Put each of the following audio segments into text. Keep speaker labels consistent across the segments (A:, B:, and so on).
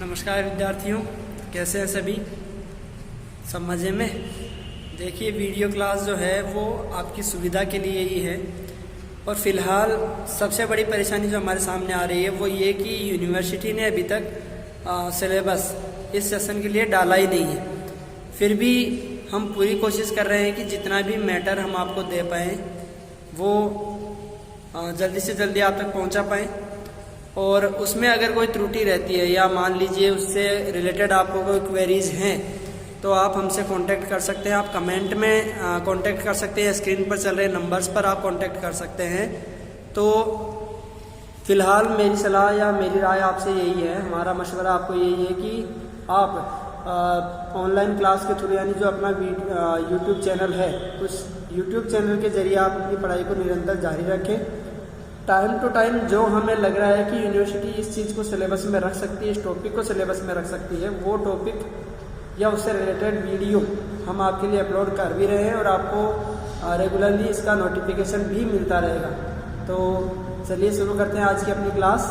A: नमस्कार विद्यार्थियों, कैसे हैं सभी? सब मज़े में? देखिए, वीडियो क्लास जो है वो आपकी सुविधा के लिए ही है। और फ़िलहाल सबसे बड़ी परेशानी जो हमारे सामने आ रही है वो ये कि यूनिवर्सिटी ने अभी तक सिलेबस इस सेशन के लिए डाला ही नहीं है। फिर भी हम पूरी कोशिश कर रहे हैं कि जितना भी मैटर हम आपको दे पाएँ वो जल्दी से जल्दी आप तक पहुंचा पाएँ। और उसमें अगर कोई त्रुटि रहती है या मान लीजिए उससे रिलेटेड आपको कोई क्वेरीज हैं तो आप हमसे कांटेक्ट कर सकते हैं। आप कमेंट में कांटेक्ट कर सकते हैं, स्क्रीन पर चल रहे नंबर्स पर आप कांटेक्ट कर सकते हैं। तो फिलहाल मेरी सलाह या मेरी राय आपसे यही है, हमारा मशवरा आपको यही है कि आप ऑनलाइन क्लास के थ्रू यानी जो अपना यूट्यूब चैनल है उस यूट्यूब चैनल के जरिए आप अपनी पढ़ाई को निरंतर जारी रखें। टाइम टू टाइम जो हमें लग रहा है कि यूनिवर्सिटी इस चीज़ को सिलेबस में रख सकती है, इस टॉपिक को सिलेबस में रख सकती है, वो टॉपिक या उससे रिलेटेड वीडियो हम आपके लिए अपलोड कर भी रहे हैं और आपको रेगुलरली इसका नोटिफिकेशन भी मिलता रहेगा। तो चलिए शुरू करते हैं आज की अपनी क्लास।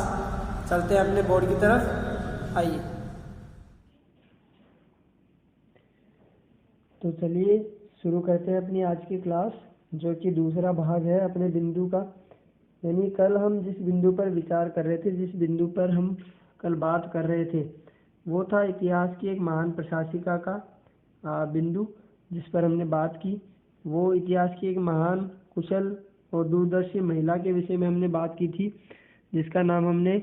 A: चलते हैं अपने बोर्ड की तरफ, आइए। तो चलिए शुरू करते हैं अपनी आज की क्लास, जो कि दूसरा भाग है अपने बिंदु का। यानी कल हम जिस बिंदु पर विचार कर रहे थे, जिस बिंदु पर हम कल बात कर रहे थे, वो था इतिहास की एक महान प्रशासिका का बिंदु जिस पर हमने बात की। वो इतिहास की एक महान, कुशल और दूरदर्शी महिला के विषय में हमने बात की थी, जिसका नाम हमने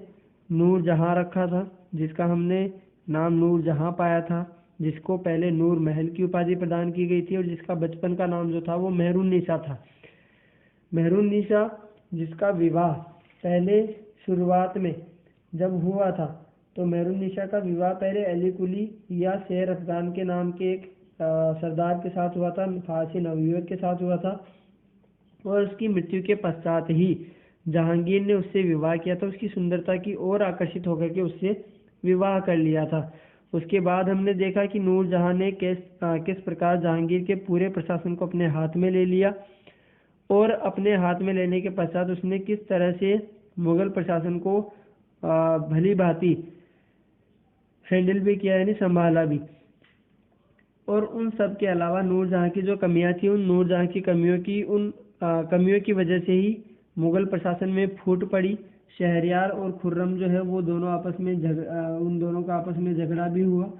A: नूरजहां रखा था, जिसका हमने नाम नूरजहां पाया था, जिसको पहले नूर महल की उपाधि प्रदान की गई थी और जिसका बचपन का नाम जो था वो मेहरुन्निसा था। मेहरुन्निसा जिसका विवाह पहले शुरुआत में जब हुआ था तो मेहरुन्निसा का विवाह पहले अली कुली या शेर अफगान के नाम के एक सरदार के साथ हुआ था, फारसी नवयुवक के साथ हुआ था। और उसकी मृत्यु के पश्चात ही जहांगीर ने उससे विवाह किया था। उसकी सुंदरता की ओर आकर्षित होकर के उससे विवाह कर लिया था। उसके बाद हमने देखा कि नूरजहां ने किस प्रकार जहांगीर के पूरे प्रशासन को अपने हाथ में ले लिया और अपने हाथ में लेने के पश्चात उसने किस तरह से मुगल प्रशासन को भली भांति हैंडल भी किया, यानी संभाला भी। और उन सब के अलावा नूरजहां की जो कमियां थी, उन नूरजहां की कमियों की वजह से ही मुगल प्रशासन में फूट पड़ी। शहरयार और खुर्रम जो है वो दोनों उन दोनों का आपस में झगड़ा भी हुआ।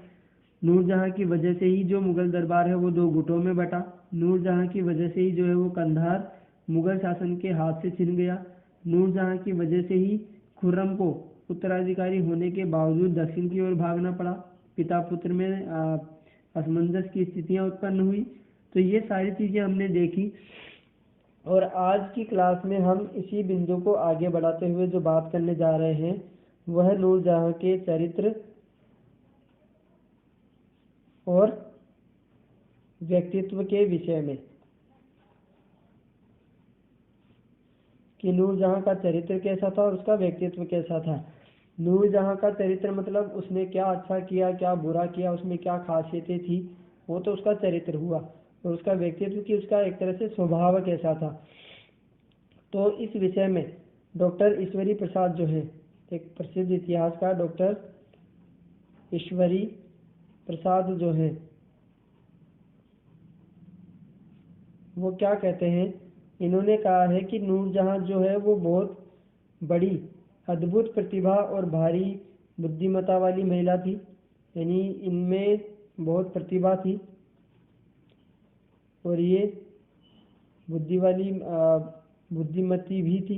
A: नूरजहां की वजह से ही जो मुगल दरबार है वो दो गुटों में बटा। नूरजहां की वजह से ही जो है वो कंधार मुगल शासन के हाथ से छिन गया। नूरजहां की वजह से ही खुर्रम को उत्तराधिकारी होने के बावजूद दक्षिण की ओर भागना पड़ा। पिता पुत्र में असमंजस की स्थितियां उत्पन्न हुई। तो ये सारी चीजें हमने देखी और आज की क्लास में हम इसी बिंदु को आगे बढ़ाते हुए जो बात करने जा रहे हैं वह नूरजहां के चरित्र और व्यक्तित्व के विषय में, कि नूरजहां का चरित्र कैसा था और उसका व्यक्तित्व कैसा था। नूरजहां का चरित्र मतलब उसने क्या अच्छा किया, क्या बुरा किया, उसमें क्या खासियतें थी, वो तो उसका चरित्र हुआ। और उसका व्यक्तित्व की उसका एक तरह से स्वभाव कैसा था। तो इस विषय में डॉक्टर ईश्वरी प्रसाद जो है, एक प्रसिद्ध इतिहासकार डॉक्टर ईश्वरी प्रसाद जो है, वो क्या कहते हैं, इन्होंने कहा है कि नूरजहां जो है वो बहुत बड़ी, अद्भुत प्रतिभा और भारी बुद्धिमत्ता वाली महिला थी। यानी इनमें बहुत प्रतिभा थी और ये बुद्धिमती भी थी,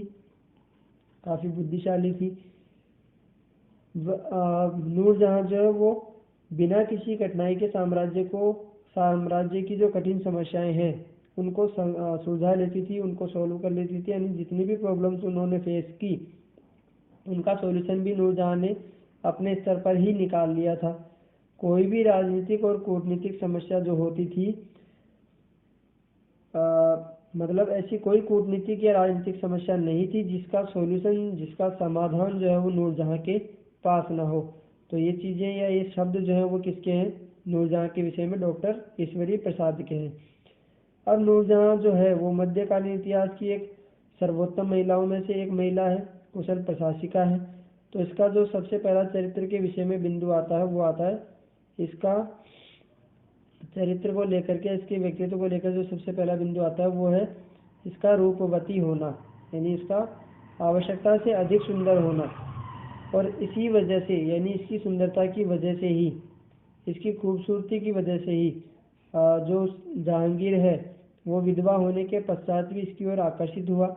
A: काफी बुद्धिशाली थी। नूरजहां जो है वो बिना किसी कठिनाई के साम्राज्य की जो कठिन समस्याएं हैं उनको सुलझा लेती थी, उनको सॉल्व कर लेती थी। यानी जितनी भी प्रॉब्लम्स उन्होंने फेस की उनका सॉल्यूशन भी नूरजहां ने अपने स्तर पर ही निकाल लिया था। कोई भी राजनीतिक और कूटनीतिक समस्या जो होती थी, मतलब ऐसी कोई कूटनीतिक या राजनीतिक समस्या नहीं थी जिसका सॉल्यूशन, जिसका समाधान जो है वो नूरजहां के पास ना हो। तो ये चीजें या ये शब्द जो है वो किसके हैं? नूरजहां के विषय में डॉक्टर ईश्वरी प्रसाद के हैं। अब नूरजहां जो है वो मध्यकालीन इतिहास की एक सर्वोत्तम महिलाओं में से एक महिला है, कुशल प्रशासिका है। तो इसका जो सबसे पहला चरित्र के विषय में बिंदु आता है वो आता है इसका चरित्र को लेकर के, इसके व्यक्तित्व को लेकर जो सबसे पहला बिंदु आता है वो है इसका रूपवती होना, यानी इसका आवश्यकता से अधिक सुंदर होना। और इसी वजह से, यानी इसकी सुंदरता की वजह से ही, इसकी खूबसूरती की वजह से ही जो जहांगीर है वो विधवा होने के पश्चात भी इसकी ओर आकर्षित हुआ।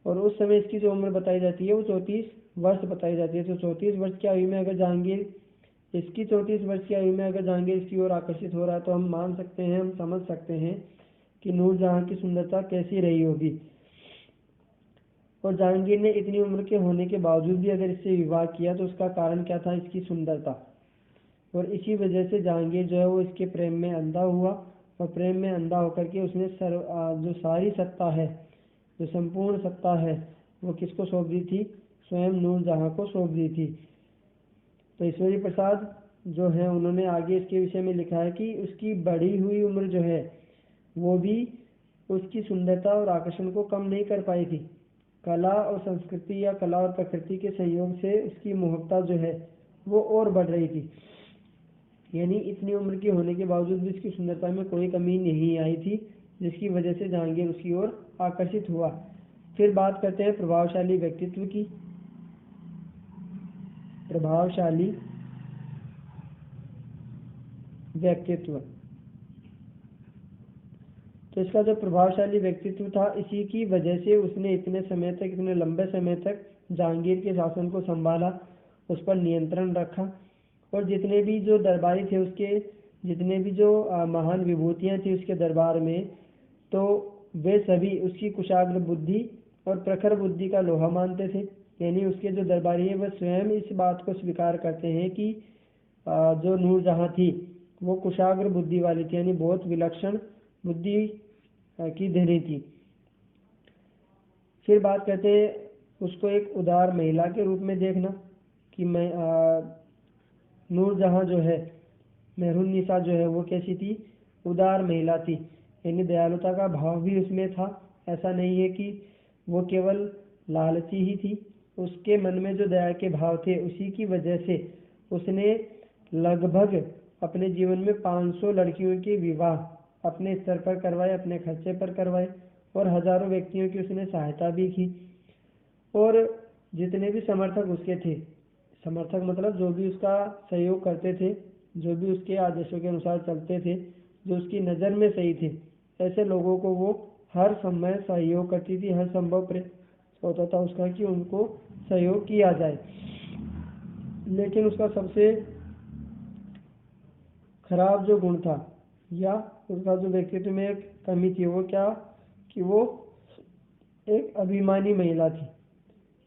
A: और उस समय इसकी जो उम्र बताई जाती है वो 34 वर्ष बताई जाती है। तो 34 वर्ष की आयु में अगर जहांगीर, इसकी 34 वर्ष की आयु में अगर जहांगीर इसकी ओर आकर्षित हो रहा है तो हम मान सकते हैं, हम समझ सकते हैं कि नूरजहां की सुंदरता कैसी रही होगी। और जहांगीर ने इतनी उम्र के होने के बावजूद भी अगर इससे विवाह किया तो उसका कारण क्या था? इसकी सुंदरता। और इसी वजह से जहांगीर जो है वो इसके प्रेम में अंधा हुआ, और प्रेम में अंधा होकर के उसने जो सारी सत्ता है, जो संपूर्ण सत्ता है, वो किसको सौंप दी थी? स्वयं नूरजहां को सौंप दी थी। तो ईश्वरी प्रसाद जो है उन्होंने आगे इसके विषय में लिखा है कि उसकी बढ़ी हुई उम्र जो है वो भी उसकी सुंदरता और आकर्षण को कम नहीं कर पाई थी। कला और संस्कृति या कला और प्रकृति के संयोग से उसकी मोहकता जो है वो और बढ़ रही थी। यानी इतनी उम्र की होने के बावजूद भी इसकी सुंदरता में कोई कमी नहीं आई थी, जिसकी वजह से जहांगीर उसकी ओर आकर्षित हुआ। फिर बात करते हैं प्रभावशाली व्यक्तित्व की। प्रभावशाली व्यक्तित्व, तो इसका जो प्रभावशाली व्यक्तित्व था, इसी की वजह से उसने इतने समय तक, इतने लंबे समय तक जहांगीर के शासन को संभाला, उस पर नियंत्रण रखा। और जितने भी जो दरबारी थे उसके, जितने भी जो महान विभूतियां थी उसके दरबार में, तो वे सभी उसकी कुशाग्र बुद्धि और प्रखर बुद्धि का लोहा मानते थे। यानी उसके जो दरबारी हैं वह स्वयं इस बात को स्वीकार करते हैं कि जो नूरजहां थी वो कुशाग्र बुद्धि वाली थी, यानी बहुत विलक्षण बुद्धि की धनी थी। फिर बात करते हैं उसको एक उदार महिला के रूप में देखना कि नूरजहां जो है, मेहरुन्निसा जो है वो कैसी थी? उदार महिला थी, यानी दयालुता का भाव भी उसमें था। ऐसा नहीं है कि वो केवल लालची ही थी, उसके मन में जो दया के भाव थे उसी की वजह से उसने लगभग अपने जीवन में 500 लड़कियों के विवाह अपने स्तर पर करवाए, अपने खर्चे पर करवाए, और हजारों व्यक्तियों की उसने सहायता भी की। और जितने भी समर्थक उसके थे, समर्थक मतलब जो भी उसका सहयोग करते थे, जो भी उसके आदेशों के अनुसार चलते थे, जो उसकी नज़र में सही थे, ऐसे लोगों को वो हर समय सहयोग करती थी। हर संभव प्रयास होता था उसका कि उनको सहयोग किया जाए। लेकिन उसका सबसे खराब जो गुण था, या उसका जो व्यक्तित्व में एक कमी थी, वो क्या? कि वो एक अभिमानी महिला थी।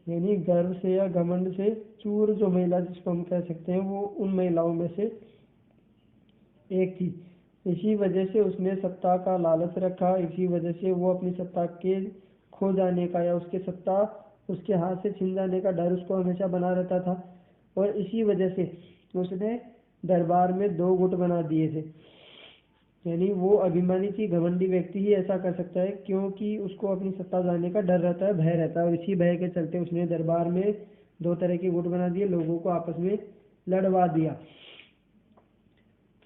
A: यानी गर्व से या घमंड से चूर जो महिला जिसको हम कह सकते हैं, वो उन महिलाओं में से एक थी। इसी वजह से उसने सत्ता का लालच रखा, इसी वजह से वो अपनी सत्ता के खो जाने का या उसके सत्ता उसके हाथ से छिन जाने का डर उसको हमेशा बना रहता था। और इसी वजह से उसने दरबार में 2 गुट बना दिए थे। यानी वो अभिमानी थी, घमंडी व्यक्ति ही ऐसा कर सकता है, क्योंकि उसको अपनी सत्ता जाने का डर रहता है, भय रहता है। और इसी भय के चलते उसने दरबार में 2 तरह के गुट बना दिए, लोगों को आपस में लड़वा दिया।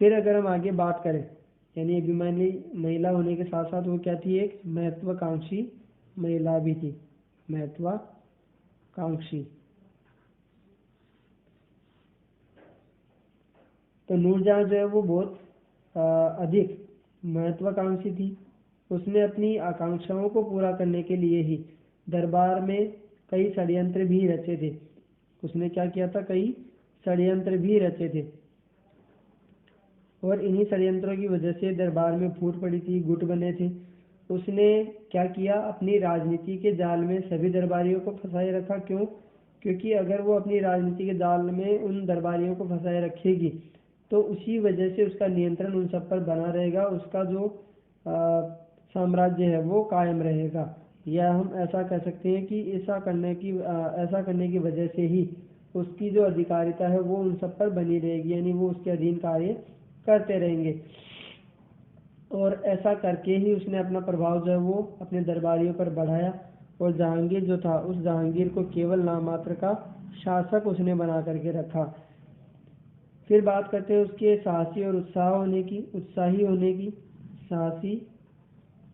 A: फिर अगर हम आगे बात करें, यानी अभिमानी महिला होने के साथ साथ वो क्या थी? एक महत्वाकांक्षी महिला भी थी, महत्वाकांक्षी। तो नूरजहां जो है वो बहुत अधिक महत्वाकांक्षी थी। उसने अपनी आकांक्षाओं को पूरा करने के लिए ही दरबार में कई षड्यंत्र भी रचे थे। उसने क्या किया था? कई षड्यंत्र भी रचे थे, और इन्हीं षड्यंत्रों की वजह से दरबार में फूट पड़ी थी, गुट बने थे। उसने क्या किया? अपनी राजनीति के जाल में सभी दरबारियों को फंसाए रखा। क्यों? क्योंकि अगर वो अपनी राजनीति के जाल में उन दरबारियों को फंसाए रखेगी तो उसी वजह से उसका नियंत्रण उन सब पर बना रहेगा, उसका जो साम्राज्य है वो कायम रहेगा। या हम ऐसा कह सकते हैं कि ऐसा करने की वजह से ही उसकी जो अधिकारिता है वो उन सब पर बनी रहेगी, यानी वो उसके अधीन कार्य करते रहेंगे। और ऐसा करके ही उसने अपना प्रभाव जो है वो अपने दरबारियों पर बढ़ाया। और जहांगीर जो था, उस जहांगीर को केवल नाम मात्र का शासक उसने बना करके रखा। फिर बात करते हैं उसके साहसी और उत्साही होने की। साहसी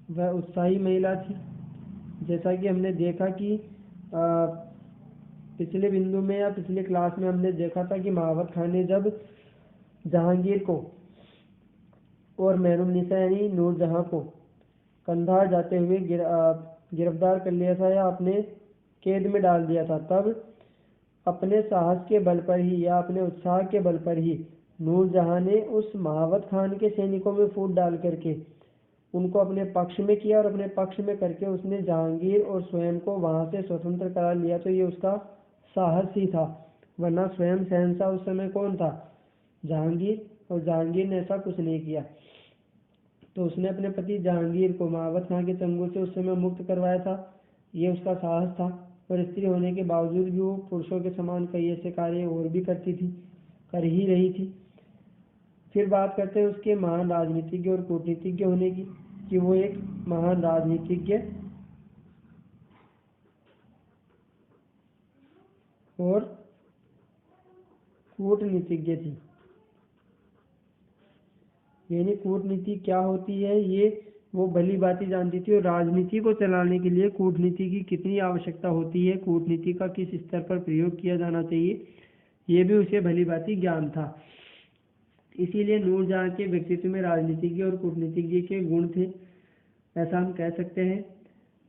A: व उत्साही महिला थी। जैसा कि हमने देखा कि पिछले बिंदु में या पिछले क्लास में हमने देखा था कि महावत खान ने जब जहांगीर को और मेहरुन्निसा यानी नूरजहां को कंधार जाते हुए गिरफ्तार कर लिया था या अपने कैद में डाल दिया था, तब अपने साहस के बल पर ही या अपने उत्साह के बल पर ही नूरजहां ने उस महावत खान के सैनिकों में फूट डाल करके उनको अपने पक्ष में किया और अपने पक्ष में करके उसने जहांगीर और स्वयं को वहां से स्वतंत्र करा लिया। तो ये उसका साहस ही था, वरना स्वयं शहंशाह उस समय कौन था? जहांगीर। और जहांगीर ने ऐसा कुछ नहीं किया। तो उसने अपने पति जहांगीर को महावत खां के चंगुल से उस समय मुक्त करवाया था। ये उसका साहस था। और स्त्री होने के बावजूद भी वो पुरुषों के समान कई ऐसे कार्य और भी कर ही रही थी। फिर बात करते हैं उसके महान राजनीतिज्ञ और कूटनीतिज्ञ होने की, कि वो एक महान राजनीतिज्ञ और कूटनीतिज्ञ थी। यानी कूटनीति क्या होती है ये वो भली भांति जानती थी, और राजनीति को चलाने के लिए कूटनीति की कितनी आवश्यकता होती है, कूटनीति का किस स्तर पर प्रयोग किया जाना चाहिए, ये भी उसे भली भांति ज्ञान था। इसीलिए नूरजहां के व्यक्तित्व में राजनीतिज्ञ और कूटनीतिज्ञ के गुण थे, ऐसा हम कह सकते हैं।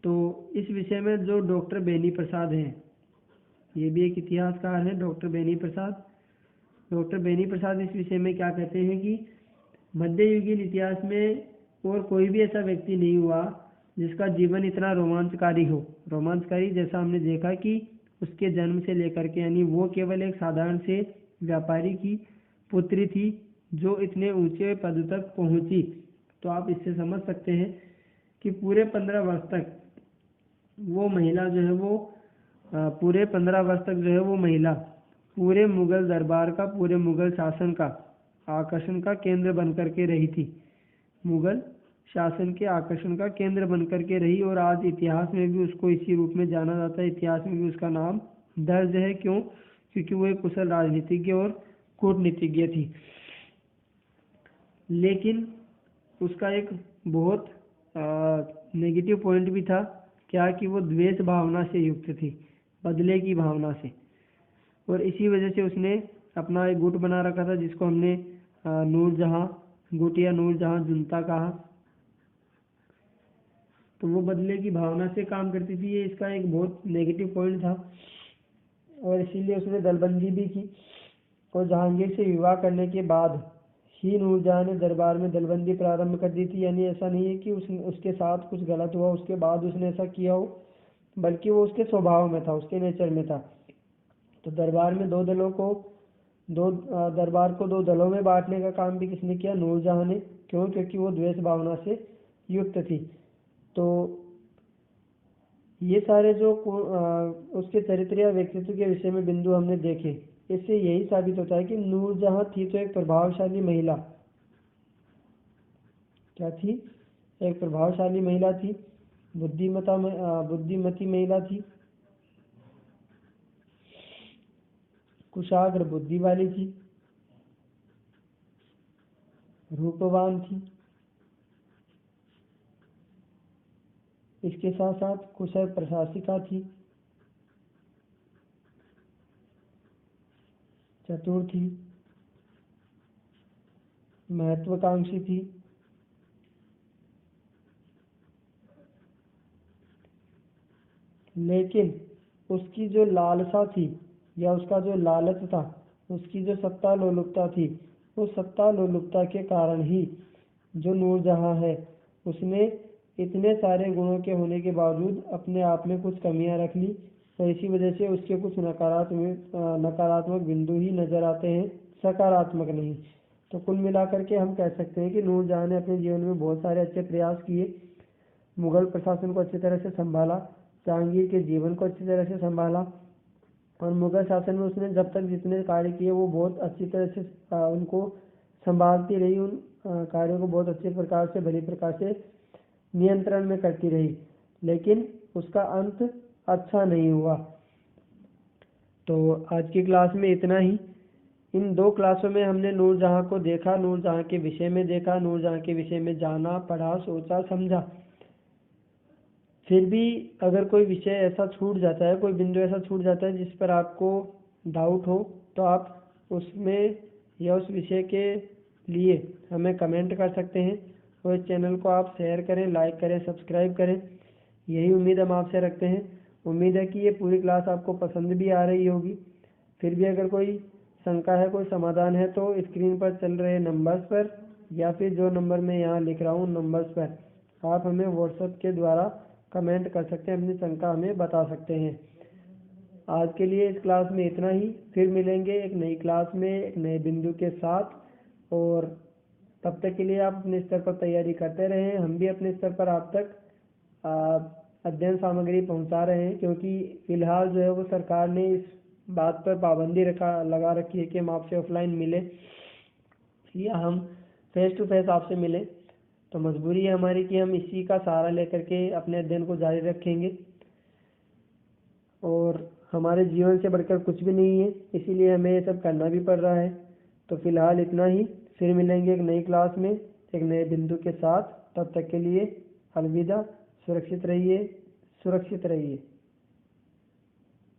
A: तो इस विषय में जो डॉक्टर बेनी प्रसाद हैं, ये भी एक इतिहासकार हैं, डॉक्टर बेनी प्रसाद। डॉक्टर बेनी प्रसाद इस विषय में क्या कहते हैं कि मध्ययुगीन इतिहास में और कोई भी ऐसा व्यक्ति नहीं हुआ जिसका जीवन इतना रोमांचकारी हो। रोमांचकारी जैसा हमने देखा कि उसके जन्म से लेकर के, यानी वो केवल एक साधारण से व्यापारी की पुत्री थी जो इतने ऊंचे पद तक पहुंची। तो आप इससे समझ सकते हैं कि पूरे 15 वर्ष तक वो महिला जो है वो पूरे मुगल दरबार का, पूरे मुगल शासन का आकर्षण का केंद्र बन करके रही थी। मुगल शासन के आकर्षण का केंद्र बन करके रही, और आज इतिहास में भी उसको इसी रूप में जाना जाता है। इतिहास में भी उसका नाम दर्ज है। क्यों? क्योंकि वो एक कुशल राजनीतिज्ञ और कूटनीतिज्ञ थी। लेकिन उसका एक बहुत नेगेटिव पॉइंट भी था। क्या? कि वो द्वेष भावना से युक्त थी, बदले की भावना से। और इसी वजह से उसने अपना एक गुट बना रखा था जिसको हमने नूरजहां गुट या नूरजहां जुनता कहा। तो वो बदले की भावना से काम करती थी, ये इसका एक बहुत नेगेटिव पॉइंट था। और इसीलिए उसने दलबंदी भी की, और जहांगीर से विवाह करने के बाद ही नूरजहां ने दरबार में दलबंदी प्रारंभ कर दी थी। यानी ऐसा नहीं है कि उसके साथ कुछ गलत हुआ उसके बाद उसने ऐसा किया हो, बल्कि वो उसके स्वभाव में था, उसके नेचर में था। तो दरबार को दो दलों में बांटने का काम भी किसने किया? नूरजहां ने। क्यों? क्योंकि वो द्वेष भावना से युक्त थी। तो ये सारे जो उसके चरित्र या व्यक्तित्व के विषय में बिंदु हमने देखे, इससे यही साबित होता है कि नूरजहां थी तो एक प्रभावशाली महिला। क्या थी? एक प्रभावशाली महिला थी, बुद्धिमती महिला थी, कुशाग्र बुद्धि वाली थी, रूपवान थी, इसके साथ साथ कुशल प्रशासिका थी, चतुर थी, महत्वाकांक्षी थी, लेकिन उसकी जो लालसा थी या उसका जो लालच था, उसकी जो सत्ता लोलुपता थी, उस सत्ता लोलुपता के कारण ही जो नूरजहां है उसने इतने सारे गुणों के होने के बावजूद अपने आप में कुछ कमियां रख ली, और इसी वजह से उसके कुछ नकारात्मक बिंदु ही नजर आते हैं, सकारात्मक नहीं। तो कुल मिलाकर के हम कह सकते हैं कि नूरजहां ने अपने जीवन में बहुत सारे अच्छे प्रयास किए, मुगल प्रशासन को अच्छी तरह से संभाला, जहांगीर के जीवन को अच्छी तरह से संभाला, और मुगल शासन में उसने जब तक जितने कार्य किए वो बहुत अच्छी तरह से उनको संभालती रही, उन कार्यों को बहुत अच्छे प्रकार से, भली प्रकार से नियंत्रण में करती रही। लेकिन उसका अंत अच्छा नहीं हुआ। तो आज की क्लास में इतना ही। इन 2 क्लासों में हमने नूरजहाँ को देखा, नूरजहाँ के विषय में देखा, नूरजहाँ के विषय में जाना, पढ़ा, सोचा, समझा। फिर भी अगर कोई विषय ऐसा छूट जाता है, कोई बिंदु ऐसा छूट जाता है जिस पर आपको डाउट हो, तो आप उसमें या उस विषय के लिए हमें कमेंट कर सकते हैं। और इस चैनल को आप शेयर करें, लाइक करें, सब्सक्राइब करें। यही उम्मीद हम आपसे रखते हैं। उम्मीद है कि ये पूरी क्लास आपको पसंद भी आ रही होगी। फिर भी अगर कोई शंका है, कोई समाधान है, तो स्क्रीन पर चल रहे नंबर्स पर या फिर जो नंबर मैं यहाँ लिख रहा हूँ नंबर्स पर आप हमें व्हाट्सएप के द्वारा कमेंट कर सकते हैं, अपनी शंका हमें बता सकते हैं। आज के लिए इस क्लास में इतना ही। फिर मिलेंगे एक नई क्लास में एक नए बिंदु के साथ। और तब तक के लिए आप अपने स्तर पर तैयारी करते रहें। हम भी अपने स्तर पर आप तक अध्ययन सामग्री पहुंचा रहे हैं, क्योंकि फिलहाल जो है वो सरकार ने इस बात पर पाबंदी लगा रखी है कि हम आपसे ऑफलाइन मिले या हम फेस टू फेस आपसे मिले। तो मजबूरी है हमारी कि हम इसी का सहारा लेकर के अपने अध्ययन को जारी रखेंगे। और हमारे जीवन से बढ़कर कुछ भी नहीं है, इसीलिए हमें ये सब करना भी पड़ रहा है। तो फिलहाल इतना ही। फिर मिलेंगे एक नई क्लास में एक नए बिंदु के साथ। तब तक के लिए अलविदा। सुरक्षित रहिए, सुरक्षित रहिए।